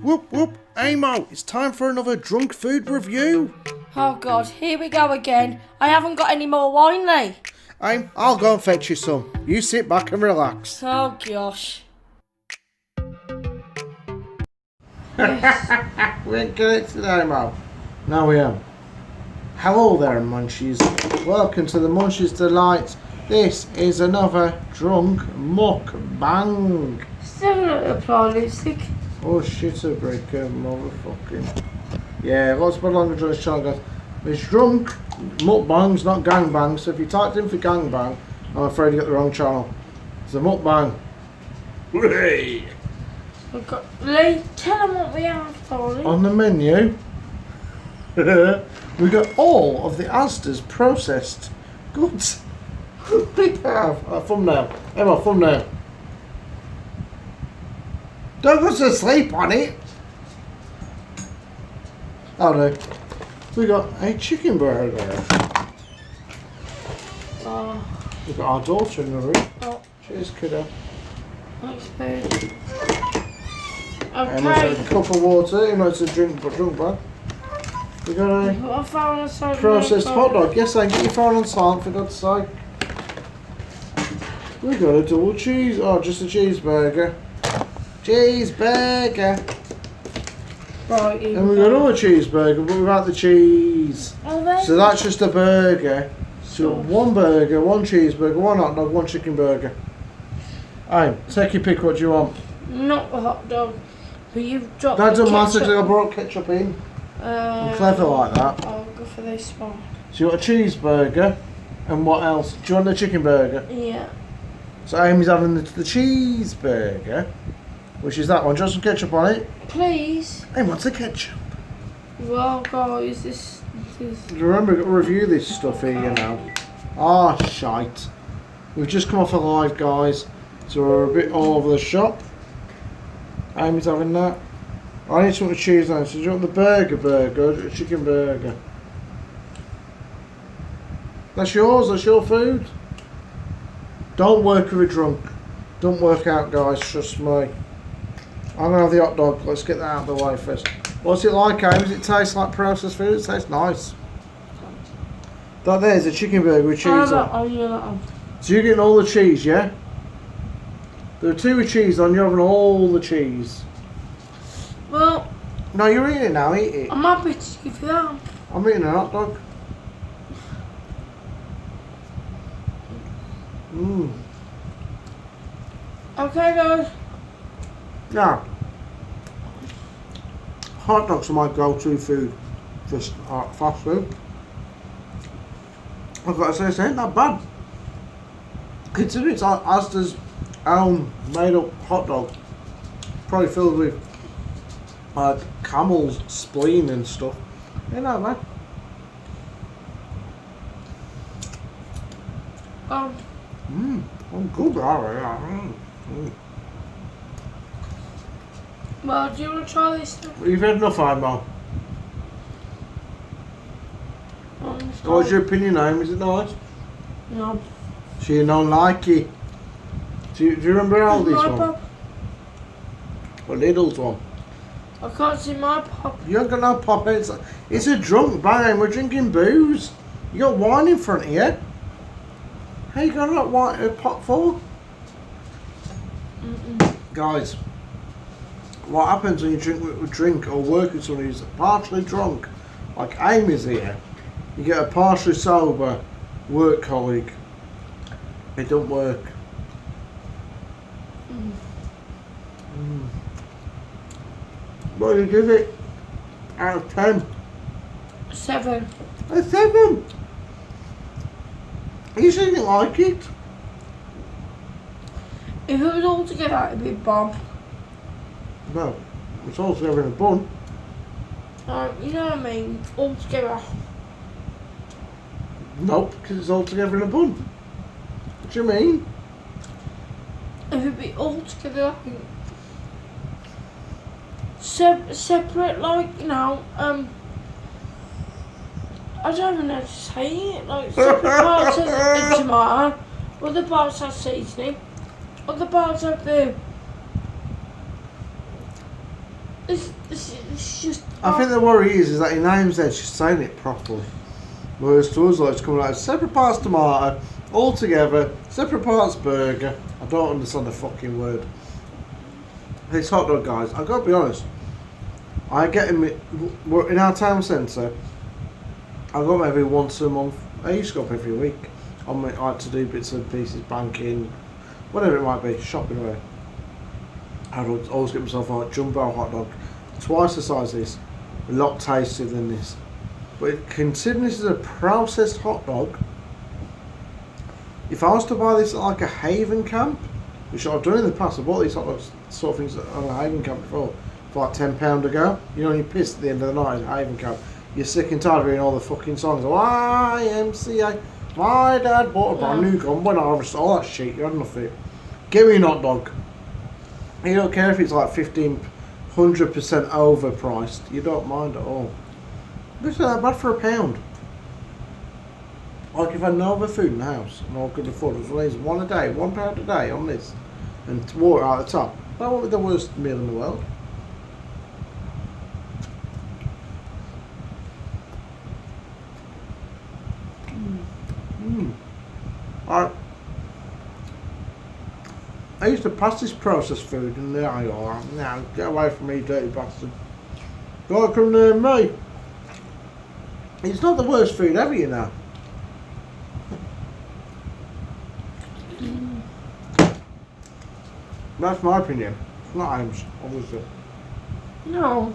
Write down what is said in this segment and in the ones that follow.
Whoop whoop, Amo, it's time for another drunk food review. Oh God, here we go again. I haven't got any more wine, Leigh. I'll go and fetch you some. You sit back and relax. Oh gosh. We ain't got it today, Mo. No, we haven't. Hello there, Munchies. Welcome to the Munchies Delight. This is another drunk mukbang. Still not apply lipstick. Oh shit, a breaker, motherfucking. Yeah, lots of longer to this channel, guys. It's drunk mukbangs, not gangbangs. So if you typed in for gangbang, I'm afraid you got the wrong channel. It's a mukbang. Hooray! Leigh, tell them what we have, darling. On the menu, we got all of the Asda's processed goods. We have a thumbnail. Emma, thumbnail. Don't go to sleep on it. Oh no. We got a chicken burger. Oh. We've got our daughter in the room. Oh. Cheers, kiddo. Thanks, babe. And there's a cup of water, even though it's a drunk bag. We got a processed hot dog. Yes, I can get your phone on silent for God's sake. We got a double cheese. Oh, just a cheeseburger. Cheeseburger. Right, and we got another cheeseburger, but without the cheese. Oh, so that's just a burger. So one burger, one cheeseburger, one hot dog, one chicken burger. Hey, take your pick. What do you want? Not a hot dog, but you've dropped. That doesn't matter because I brought ketchup in. I'm clever like that. I'll go for this one. So you want a cheeseburger, and what else? Do you want the chicken burger? Yeah. So Amy's having the cheeseburger, which is that one. Do you want some ketchup on it? Please. Amy wants the ketchup. Well, guys, this. Remember, we've got to review this stuff here, you know. Ah, shite. We've just come off a live, guys, so we're a bit all over the shop. Amy's having that. I need something with cheese on it. So do you want the burger or the chicken burger? That's yours, that's your food. Don't work with a drunk. Don't work out, guys, trust me. I'm going to have the hot dog. Let's get that out of the way first. What's it like, Amy? Does it taste like processed food? It tastes nice. That there's a chicken burger with cheese on. So you're getting all the cheese, yeah? There are two with cheese on, you're having all the cheese. Well... No, you're eating it now, eat it. I'm happy to give you that. I'm eating a hot dog. Mmm. Okay, guys. Yeah. Hot dogs are my go-to food for fast food. I've got to say, it ain't that bad. Considering it's Asda's own made-up hot dog, probably filled with camel's spleen and stuff. Ain't that bad. I'm good, alright. Well, do you want to try this stuff? You've had enough, Imo. What's your opinion, Amy? Is it nice? No. So you don't like it? Do you remember how this one? Pop? Or Lidl's one? I can't see my pop. You ain't got no pop. It's a drunk bang. We're drinking booze. You got wine in front of you. How you got that wine pot for? Guys, what happens when you drink or work with someone who's partially drunk, like Amy's here? You get a partially sober work colleague. It don't work. What do you give it out of 10? 7. A 7? You said you didn't like it? If it was all together, it'd be a bomb. No, it's all together in a bun. You know what I mean? All together. Nope, because it's all together in a bun. What do you mean? If it'd be all together, I think. Separate, like, you know, I don't even know how to say it. Like, separate parts of the tomato, other parts have seasoning, other parts have the It's just. I think the worry is that in name's there she's saying it properly. Whereas to us, like, it's coming out as separate parts tomato, all together, separate parts burger. I don't understand the fucking word. This hot dog, guys, I've got to be honest. I get him in our town centre. I go maybe once a month. I used to go up every week. I like to do bits and pieces, banking, whatever it might be, shopping away. I would always get myself a jumbo hot dog, twice the size of this, a lot tastier than this. But considering this is a processed hot dog, if I was to buy this at like a Haven camp, which I've done in the past, I bought these hot dogs, sort of things on a Haven camp before, for like £10 a go. You know, you're pissed at the end of the night at Haven camp. You're sick and tired of hearing all the fucking songs. YMCA, my dad bought a brand new gun when I was all that shit. You had enough of it. Give me a hot dog. You don't care if it's like 100% overpriced. You don't mind at all. This isn't that bad for £1. Like if I had no other food in the house and all I could afford was raise one a day, £1 a day on this, and water out the top, that won't be the worst meal in the world. I used to pass this processed food and then I go, now get away from me, dirty bastard. Don't come near me. It's not the worst food ever, you know. That's my opinion. It's not Ames, obviously. No.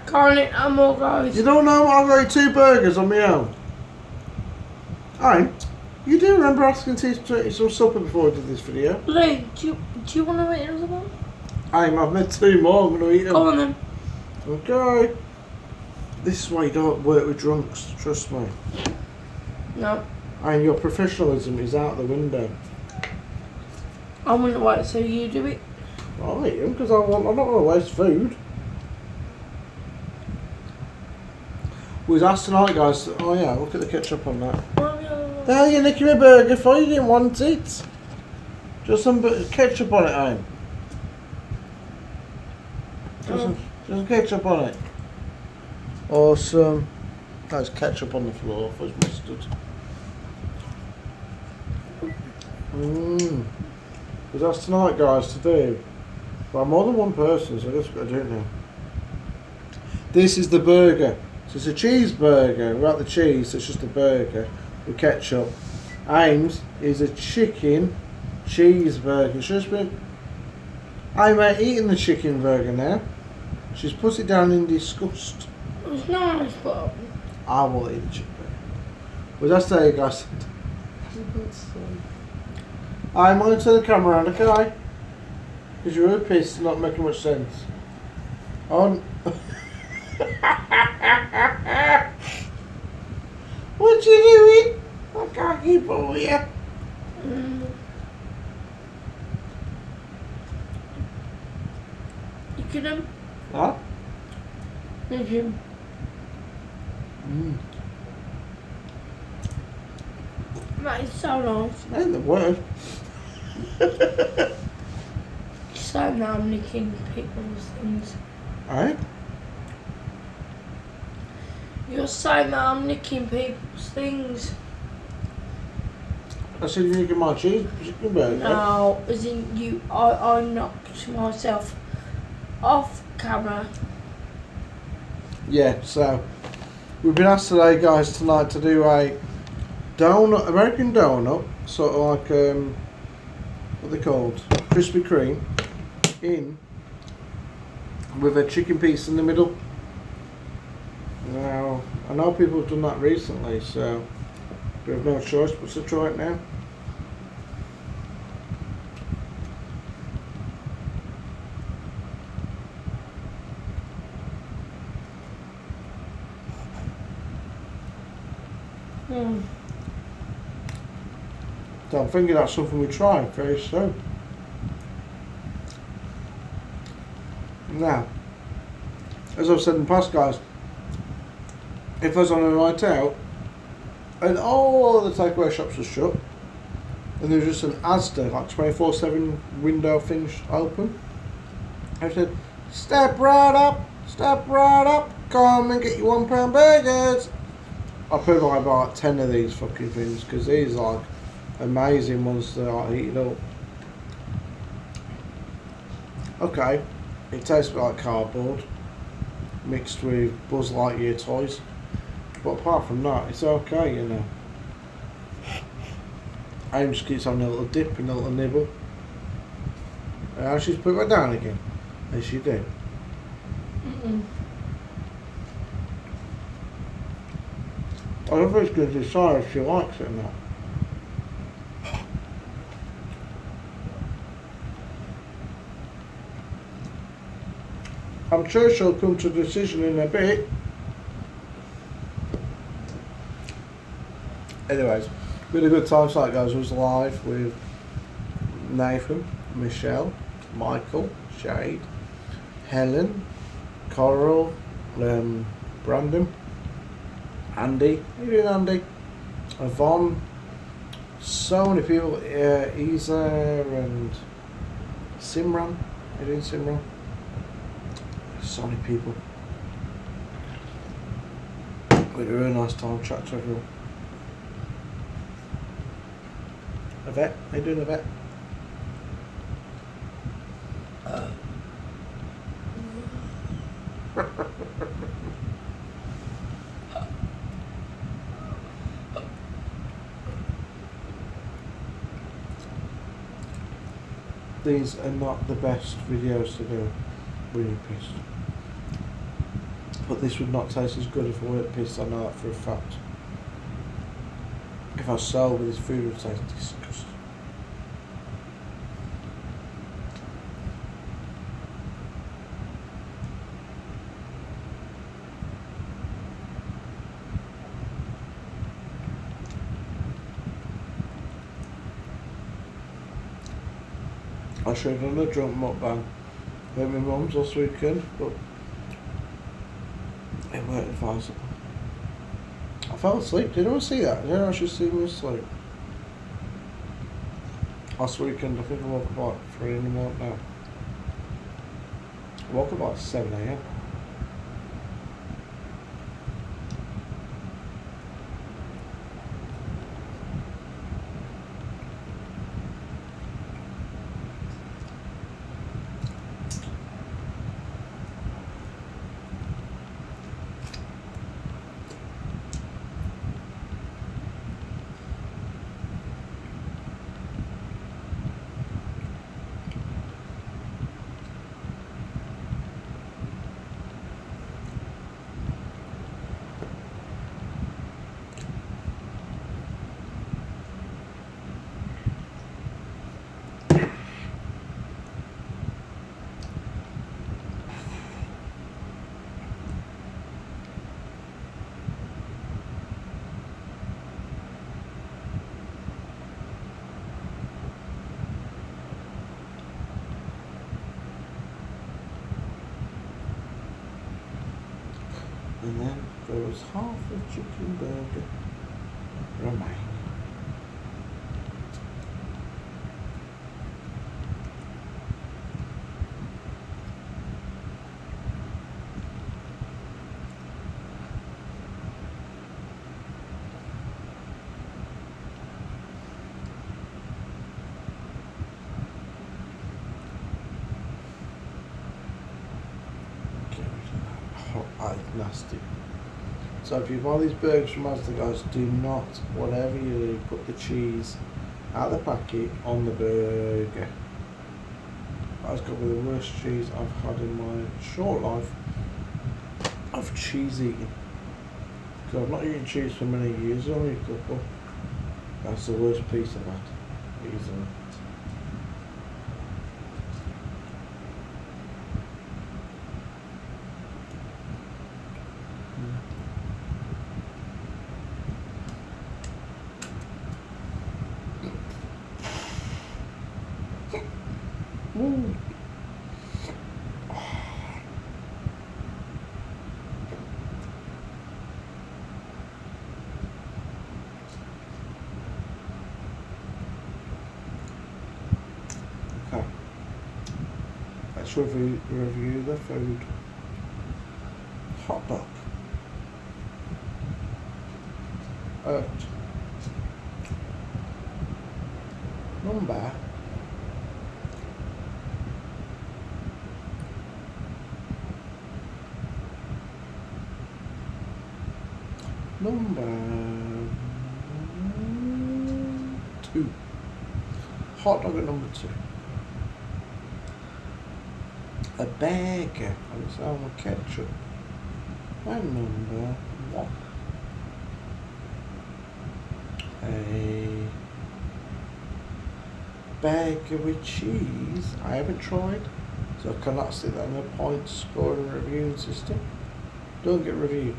Can't eat no more, guys. You don't know I've got 2 burgers on my own. Aim, you do remember asking to eat some supper before I did this video? Leigh, do you want to eat another one? Aim, I've made 2 more, I'm going to eat them. Go on then. Okay. This is why you don't work with drunks, trust me. No. And your professionalism is out the window. I wouldn't wait so you do it. I'll eat them because I'm not going to waste food. We was asked tonight, guys. Oh yeah, look at the ketchup on that. The hell you nicking my burger for? You didn't want it. Just some ketchup on it, Aim. Just some ketchup on it. Or some... There's ketchup on the floor for his mustard. Because that's tonight, guys, to do. But I'm more than one person, so I guess we've got to do it now. This is the burger. So it's a cheeseburger without the cheese, so it's just a burger with ketchup. Ames is a chicken cheeseburger. It's just been... I'm eating the chicken burger now. She's put it down in disgust. It's nice, but... I will eat the chicken burger. Well, that's there, guys. I'm going to turn the camera around, okay? Because you're really pissed and not making much sense. On. What you doing? I can't keep up with you. You get him? Huh? You him. That is so nice. Ain't the word. So now I'm nicking people's things. Alright? You're saying that I'm nicking people's things. I said you can my chicken burger. No, as in you, I knocked myself off camera. Yeah, so we've been asked today, guys, tonight to do a donut, American donut, sort of like what are they called? Krispy Kreme, in with a chicken piece in the middle. Now, I know people have done that recently, so we have no choice but to try it now. So I'm thinking that's something we try very soon. Now, as I've said in the past, guys, if I was on a night out and all the takeaway shops are shut, and there was just an Asda, like 24/7 window thing open. I said, step right up, come and get your £1 burgers. I put like about 10 of these fucking things, because these are like amazing ones to like heat it up. Okay, it tastes a bit like cardboard mixed with Buzz Lightyear toys, but apart from that, it's okay, you know. Aim just keeps having a little dip and a little nibble. And she's put it down again, as she did. I don't think it's going to decide if she likes it or not. I'm sure she'll come to a decision in a bit. Anyways, we had a good time, so that goes. Was live with Nathan, Michelle, Michael, Shade, Helen, Coral, Brandon, Andy. How you doing, Andy? Yvonne. So many people. Isa and Simran. How you doing, Simran? So many people. We had a really nice time chatting to everyone. Yvette, how you doing, Yvette? These are not the best videos to do when you're pissed. But this would not taste as good if I weren't pissed, I know that for a fact. If I was sober, this food would taste disgusting. I should have done a drunk mukbang at my mum's last weekend, but it weren't advisable. I fell asleep. Did anyone see that? Did anyone actually see me asleep? Last weekend, I think I woke up about 3 in the morning now. I woke up about 7 AM. And then there was half a chicken burger remaining. Nasty. So if you buy these burgers from Asda, guys, do not, whatever you do, put the cheese out of the packet on the burger. That's got to be the worst cheese I've had in my short life of cheese eating. Because I've not eaten cheese for many years, only a couple. That's the worst piece I've had, easily. Ooh. Let's review the food. Hot dog. At number two. Hot dog at number 2. A burger on its own with ketchup. And number 1. A burger with cheese. I haven't tried, so I cannot see that on the point scoring reviewing system. Don't get reviewed.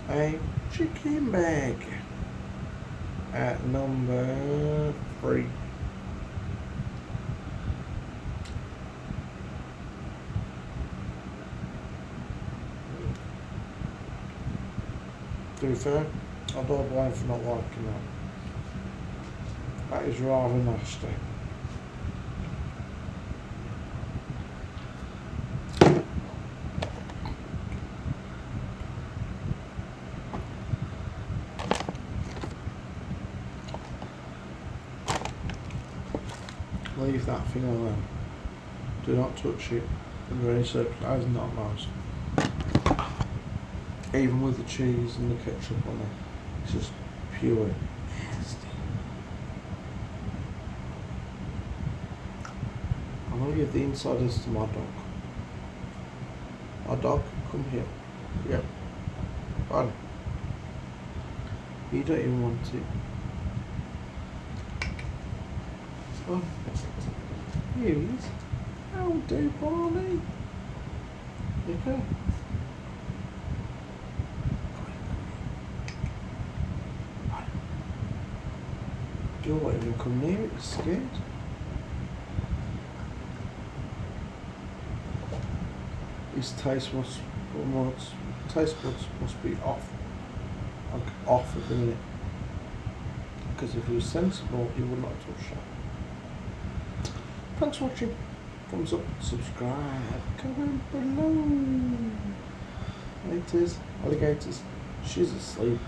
A chicken burger at number 3. To be fair, I don't blame for not liking that. That is rather nasty. Leave that thing alone. Do not touch it under any circumstances. Not nice. Even with the cheese and the ketchup on it, it's just pure nasty. I'm gonna give the insiders to my dog. My dog, come here. Yep. Barney. You don't even want it. Oh, here he is. How do, Barney? You okay? You won't even come near it, you're scared. His taste buds must be off. Like off at the minute. Because if he was sensible, he would not touch that. Thanks for watching. Thumbs up, subscribe, comment below. Haters, alligators, she's asleep.